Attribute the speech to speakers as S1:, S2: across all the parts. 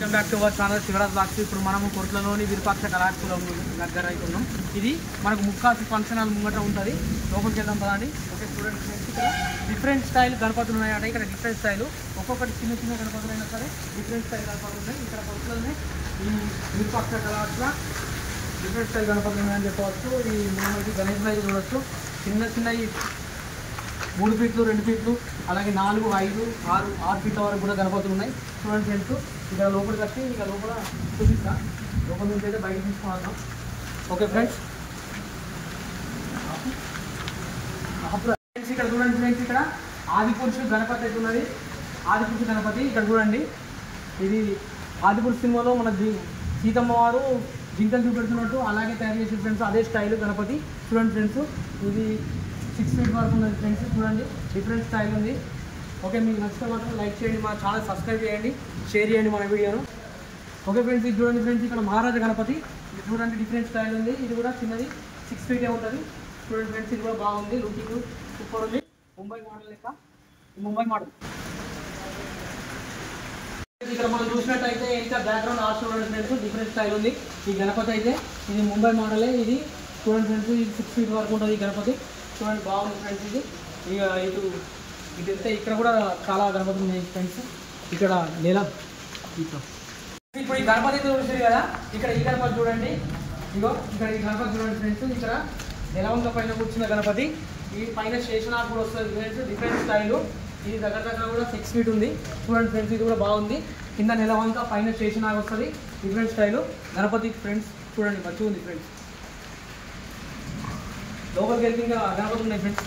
S1: Welcome back to our channel Shivraj blogs. ఇప్పుడు మనము కొట్లలోని విరూపాక్ష కళాశాల దగ్గర అవుతున్నాం. ఇది మనకు ముక్కాసు ఫంక్షన్ హాల్ ముంగట ఉంటుంది. లోపలికి వెళ్దాం పదండి. ఓకే స్టూడెంట్స్, ఇక్కడ డిఫరెంట్ స్టైల్ గణపతులు ఉన్నాయంటే ఇక్కడ డిఫరెంట్ స్టైల్ ఒక్కొక్కటి చిన్న చిన్న గణపతులు అయినా సరే డిఫరెంట్ స్టైల్ గణపతులు ఉన్నాయి. ఇక్కడ కొట్లలోనే ఈ విరూపాక్ష కళాశాల డిఫరెంట్ స్టైల్ గణపతులు ఉన్నాయని చెప్పవచ్చు. ఈ మనకి గణేష్ అయితే చూడవచ్చు. చిన్న చిన్నవి 3 ఫీట్లు 2 ఫీట్లు అలాగే 4, 5, 6 ఫీట్ల వరకు కూడా గణపతులు ఉన్నాయి. చూడండి ఫ్రెండ్స్, ఇక్కడ లోపలికి వచ్చి ఇక లోపల చూపిస్తా. లోపల నుంచి అయితే బయట తీసుకున్నాం. ఓకే ఫ్రెండ్స్, ఇక్కడ చూడండి ఫ్రెండ్స్, ఇక్కడ ఆదిపురుషు గణపతి అయితే ఉన్నది. ఆదిపురుషు గణపతి ఇక్కడ చూడండి. ఇది ఆదిపురుషు సినిమాలో మన సీతమ్మ వారు జింకలు చూపెడుతున్నట్టు అలాగే తయారు చేసిన ఫ్రెండ్స్, అదే స్టైల్ గణపతి. చూడండి ఫ్రెండ్స్, ఇది 6 ఫీట్ వరకు ఉన్నది ఫ్రెండ్స్. చూడండి డిఫరెంట్ స్టైల్ ఉంది. ఓకే, మీకు నచ్చితే మాత్రం లైక్ చేయండి, మా ఛానల్ సబ్స్క్రైబ్ చేయండి, షేర్ చేయండి మన వీడియోను. ఓకే ఫ్రెండ్స్, ఇది చూడండి ఫ్రెండ్స్, ఇక్కడ మహారాజా గణపతి. ఇది చూడండి డిఫరెంట్ స్టైల్ ఉంది. ఇది కూడా చిన్నది 6 ఫీటే ఉంటుంది. చూడండి ఫ్రెండ్స్, ఇది కూడా బాగుంది, లుకింగ్ సూపర్ ఉంది. ముంబై మోడల్ లెక్క, ముంబై మోడల్. ఇక్కడ మనం చూసినట్టయితే ఇంకా బ్యాక్గ్రౌండ్ ఆర్ట్స్ చూడండి ఫ్రెండ్స్, డిఫరెంట్ స్టైల్ ఉంది. ఈ గణపతి అయితే ఇది ముంబై మోడలే. ఇది చూడండి ఫ్రెండ్స్, ఇది 6 ఫీట్ వరకు ఉంటుంది ఈ గణపతి. చూడండి బాగుంది ఫ్రెండ్స్. ఇది ఇక ఇటు వెళ్తే ఇక్కడ కూడా చాలా గణపతులు ఉన్నాయి ఫ్రెండ్స్. ఇక్కడ ఇప్పుడు ఈ గణపతి చూసారు కదా, ఇక్కడ ఈ గణపతి చూడండి. ఇగో ఇక్కడ ఈ గణపతి చూడండి ఫ్రెండ్స్. ఇక్కడ నెలవంక పైన కూర్చున్న గణపతి. ఈ పైన శేషనాగ్ కూడా వస్తుంది ఫ్రెండ్స్, డిఫరెంట్ స్టైలు. ఇది దగ్గర కూడా 6 ఫీట్ ఉంది. చూడండి ఫ్రెండ్స్, ఇది కూడా బాగుంది. కింద నెలవంక పైన శేషనాగ్ వస్తుంది, డిఫరెంట్ స్టైలు గణపతి ఫ్రెండ్స్. చూడండి మంచిగా ఉంది ఫ్రెండ్స్. లోపలికి వెళ్తే ఇంకా గణపతులు ఉన్నాయి ఫ్రెండ్స్.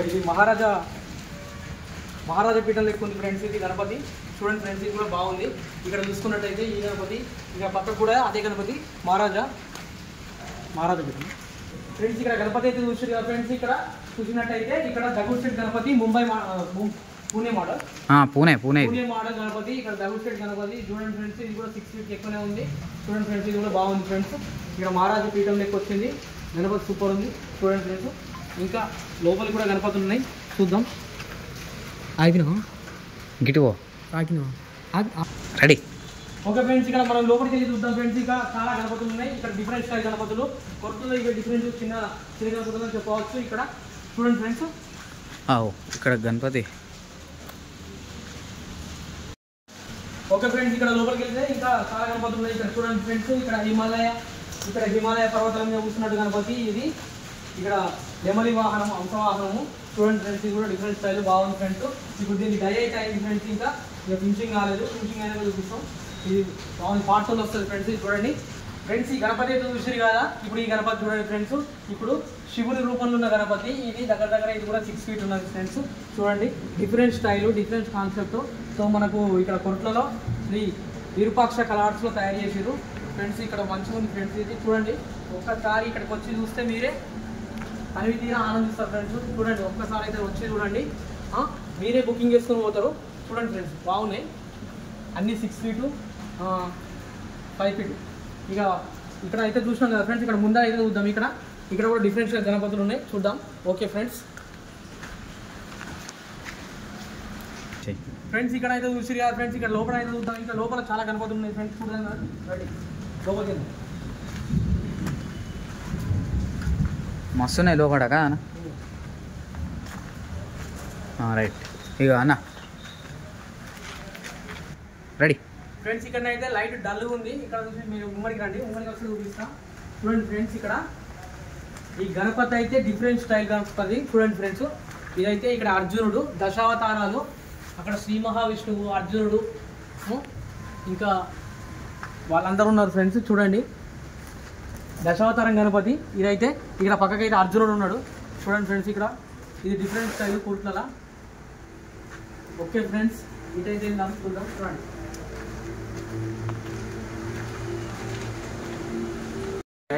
S1: ఇది మహారాజా పీఠం లెక్క ఉంది ఫ్రెండ్స్ ఇది గణపతి. చూడండి ఫ్రెండ్స్, ఇది కూడా బాగుంది. ఇక్కడ చూసుకున్నట్టయితే ఈ గణపతి, ఇంకా పక్కకు కూడా అదే గణపతి మహారాజా పీఠం ఫ్రెండ్స్. ఇక్కడ గణపతి అయితే చూసారు కదా ఫ్రెండ్స్. ఇక్కడ చూసినట్టయితే ఇక్కడ దగుడ్షెట్ గణపతి పూణే మోడల్ గణపతి. ఇక్కడ దగుడ్షెట్ గణపతి చూడండి ఫ్రెండ్స్, ఇది కూడా 6 ఫీట్ ఎక్కువనే ఉంది. చూడండి ఫ్రెండ్స్, ఇది కూడా బాగుంది ఫ్రెండ్స్. ఇక్కడ మహారాజా పీఠం లెక్క వచ్చింది గణపతి, సూపర్ ఉంది. చూడండి ఫ్రెండ్స్, ఇంకా లోపలికి కూడా గణపతులు ఉన్నాయి, చూద్దాం.
S2: రెడీ.
S1: ఓకే ఫ్రెండ్స్, ఇక్కడ మనం లోపలికి వెళ్ళి చూద్దాం ఫ్రెండ్స్. ఇక చాలా గణపతులు ఉన్నాయి. ఇక్కడ డిఫరెంట్ స్టైల్ గణపతులు కొరతలో ఇక డిఫరెంట్ చిన్న గణపతులు అని చెప్పవచ్చు. ఇక్కడ చూడండి ఫ్రెండ్స్,
S2: ఇక్కడ గణపతి.
S1: ఓకే ఫ్రెండ్స్, ఇక్కడ లోపలికి వెళ్తే ఇంకా చాలా గణపతులు ఉన్నాయి. ఇక్కడ చూడండి ఫ్రెండ్స్, ఇక్కడ హిమాలయ పర్వతాల మీద కూర్చున్నట్టు గణపతి. ఇది ఇక్కడ నెమలి వాహనం, హంసవాహనము. చూడండి ఫ్రెండ్స్, ఇది కూడా డిఫరెంట్ స్టైల్ బాగుంది ఫ్రెండ్స్. ఇప్పుడు దీనికి డై అయితే అయింది ఫ్రెండ్స్. ఇంకా ఫినిషింగ్ కాలేదు, ఫినిషింగ్ అయినా చూపిస్తాం. ఇది బాగుంది, పార్సల్ వస్తుంది ఫ్రెండ్స్. ఇది చూడండి ఫ్రెండ్స్, ఈ గణపతి అయితే చూసారు కదా. ఇప్పుడు ఈ గణపతి చూడండి ఫ్రెండ్స్, ఇప్పుడు శివుని రూపంలో ఉన్న గణపతి. ఇది దగ్గర ఇది కూడా 6 ఫీట్ ఉన్నది ఫ్రెండ్స్. చూడండి different style, different concept. So మనకు ఇక్కడ కొట్లలో శ్రీ విరూపాక్ష కళార్ట్స్లో తయారు చేసారు ఫ్రెండ్స్. ఇక్కడ మంచిగా ఉంది ఫ్రెండ్స్. ఇది చూడండి, ఒక్కసారి ఇక్కడికి వచ్చి చూస్తే మీరే అవి తీరా ఆనందిస్తారు ఫ్రెండ్స్. చూడండి ఒక్కసారి అయితే వచ్చి చూడండి, మీరే బుకింగ్ చేసుకొని పోతారు. చూడండి ఫ్రెండ్స్, బాగున్నాయి అన్నీ 6 ఫీటు 5 ఫీటు. ఇక ఇక్కడ అయితే చూసినాం కదా ఫ్రెండ్స్. ఇక్కడ ముందర అయితే చూద్దాం. ఇక్కడ కూడా డిఫరెంట్ గణపతులు ఉన్నాయి, చూద్దాం. ఓకే ఫ్రెండ్స్, ఇక్కడ అయితే చూసిరు కదా ఫ్రెండ్స్. ఇక్కడ లోపల అయితే చూద్దాం. ఇంకా లోపల చాలా గణపతులు ఉన్నాయి ఫ్రెండ్స్. చూద్దాం కదా, రెడీ. లోపలికి వెళ్దాం.
S2: మస్తున్నాయి లోపల అన్న. రైట్, ఇక అన్న రెడీ
S1: ఫ్రెండ్స్. ఇక్కడ అయితే లైట్ డల్గా ఉంది. ఇక్కడ చూసి మీరు ఉమ్మడికి రండి, ఉమ్మడికి వచ్చి చూపిస్తాం. చూడండి ఫ్రెండ్స్, ఇక్కడ ఈ గణపతి అయితే డిఫరెంట్ స్టైల్ గణపతి. చూడండి ఫ్రెండ్స్, ఇదైతే ఇక్కడ అర్జునుడు, దశావతారాలు. అక్కడ శ్రీ మహావిష్ణువు, అర్జునుడు, ఇంకా వాళ్ళందరూ ఉన్నారు ఫ్రెండ్స్. చూడండి దశావతారం గణపతి. ఇదైతే ఇక్కడ పక్కకైతే అర్జునుడు ఉన్నాడు. చూడండి ఫ్రెండ్స్, ఇక్కడ ఇది డిఫరెంట్ స్టైల్ కోట్ల. ఓకే ఫ్రెండ్స్, ఇదైతే చూద్దాం. చూడండి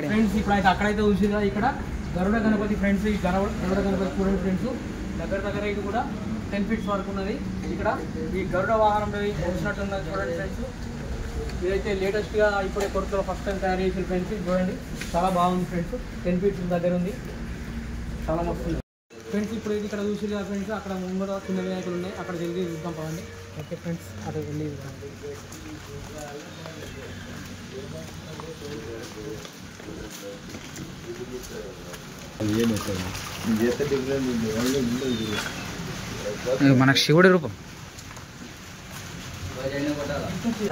S1: ఫ్రెండ్స్, ఇప్పుడైతే అక్కడైతే చూసిగా ఇక్కడ గరుడ గణపతి ఫ్రెండ్స్. ఈ గరుడ గణపతి చూడండి ఫ్రెండ్స్, దగ్గర ఇది కూడా 10 ఫీట్స్ వరకు ఉన్నది. ఇక్కడ ఈ గరుడ వాహనంలో వచ్చినట్టు ఉన్నది. చూడండి ఫ్రెండ్స్, ఇదైతే లేటెస్ట్గా ఇప్పుడే కొరతలో ఫస్ట్ టైం తయారు చేసిన ఫ్రెండ్స్. చూడండి చాలా బాగుంది ఫ్రెండ్స్, 10 ఫీట్స్ దగ్గర ఉంది, చాలా మస్తు ఫ్రెండ్స్. ఇప్పుడు ఇది ఇక్కడ చూసి కదా ఫ్రెండ్స్, అక్కడ ముందర చిన్న వినాయకులు ఉన్నాయి, అక్కడ జరిగి చూద్దాం పదండి. ఓకే ఫ్రెండ్స్ అది వెళ్ళి
S2: మనకు శివుడి రూపం.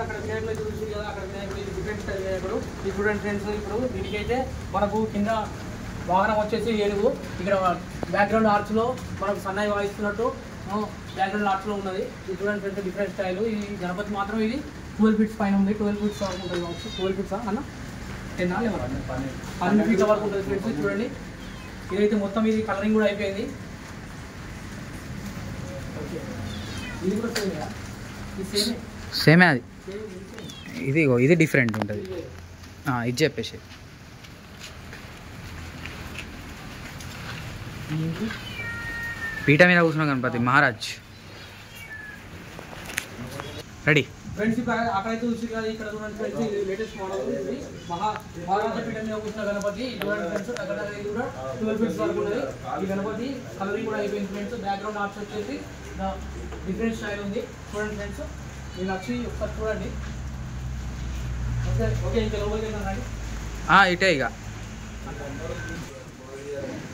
S1: అక్కడ వినాయకుడు చూసి కదా, అక్కడ వినాయకుడు డిఫరెంట్ స్టైల్ వినాయకుడు. ఈ చూడండి ఫ్రెండ్స్, ఇప్పుడు దీనికైతే మనకు కింద వాహనం వచ్చేసి ఏనుగు, ఇక్కడ బ్యాక్గ్రౌండ్ ఆర్చ్లో మనకు సన్నాయి వాయిస్తున్నట్టు బ్యాక్గ్రౌండ్ ఆర్చ్లో ఉన్నది. ఇది చూడండి ఫ్రెండ్స్, డిఫరెంట్ స్టైల్. ఈ గణపతి మాత్రం ఇది 12 ఫీట్స్ పైన ఉంది. 12 ఫీట్స్ వరకు ఉంటుంది కావచ్చు. 12 ఫీట్స్ అన్న 10 12 ఫీట్ల వరకు ఉంటుంది ఫ్రెండ్స్. చూడండి, ఇదైతే మొత్తం ఇది కలరింగ్ కూడా అయిపోయింది. ఓకే, ఇది కూడా సేమే, ఇది సేమే
S2: సేమే అది. ఇది డిఫరెంట్ ఉంటుంది. ఇది చెప్పేసి పీఠ మీద కూర్చున్న గణపతి మహారాజ్. Ready
S1: friends. అక్కడైతే చూసి కదా, ఇక్కడ చూడండి ఫ్రెండ్స్, ఇది లేటెస్ట్ మోడల్. ఇది మహారాజా పీఠ మీద కూర్చున్న గణపతి. చూడండి ఫ్రెండ్స్, అక్కడ ఇది కూడా 12 ఫీట్స్ వరకు ఉన్నది. ఈ గణపతి కలరింగ్ కూడా అయిపోయింది ఫ్రెండ్స్. బ్యాక్గ్రౌండ్ ఆర్ట్స్ వచ్చేసి డిఫరెంట్ స్టైల్ ఉంది. చూడండి ఫ్రెండ్స్, మీరు వచ్చి ఒకసారి చూడండి. ఓకే ఓకే, ఇంకా లోపలికి వెళ్తాను.
S2: ఇటే ఇక.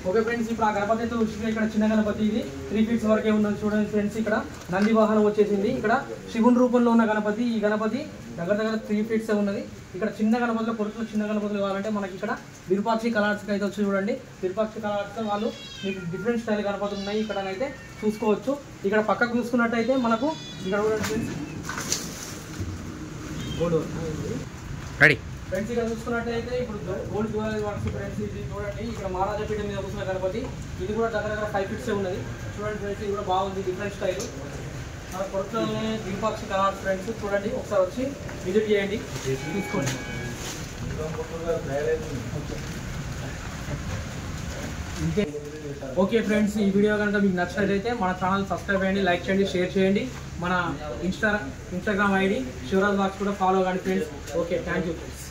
S1: ఓకే ఫ్రెండ్స్, ఇప్పుడు ఆ గణపతి అయితే చూసి ఇక్కడ చిన్న గణపతి, ఇది 3 ఫీట్స్ వరకే ఉన్నది. చూడండి ఫ్రెండ్స్, ఇక్కడ నంది వాహనం వచ్చేసింది. ఇక్కడ శివుని రూపంలో ఉన్న గణపతి. ఈ గణపతి దగ్గర 3 ఫీట్స్ ఉన్నది. ఇక్కడ చిన్న గణపతిలో కొడుకులు చిన్న గణపతులు కావాలంటే మనకి ఇక్కడ విరూపాక్షి కలర్స్కి అయితే వచ్చి చూడండి. విరూపాక్షి కలర్స్తో వాళ్ళు మీకు డిఫరెంట్ స్టైల్ గణపతులు ఉన్నాయి. ఇక్కడనైతే చూసుకోవచ్చు. ఇక్కడ పక్కకు చూసుకున్నట్టయితే మనకు ఇక్కడ చూడండి ఫ్రెండ్స్,
S2: రెడీ
S1: ఫ్రెండ్స్. ఇక్కడ చూసుకున్నట్టయితే ఇప్పుడు గోల్డ్ జ్యువెలరీ వర్క్స్ ఫ్రెండ్స్. ఇది చూడండి, ఇక్కడ మహారాజా పీఠ మీద కూర్చున్న గణపతి. ఇది కూడా దగ్గర 5 ఫీట్స్ ఉన్నది. చూడండి ఫ్రెండ్స్, ఇది కూడా బాగుంది, డిఫరెంట్ స్టైల్. మన కొడుకులోనే విరూపాక్షి కలర్స్ ఫ్రెండ్స్. చూడండి, ఒకసారి వచ్చి విజిట్ చేయండి, తీసుకోండి. ఓకే ఫ్రెండ్స్, ఈ వీడియో కనుక మీకు నచ్చినట్లయితే మన ఛానల్ సబ్స్క్రైబ్ చేయండి, లైక్ చేయండి, షేర్ చేయండి. మన ఇన్స్టాగ్రామ్ ఐడి శివరాజ్ బాక్స్ కూడా ఫాలో కాండి friends. Okay, thank you friends.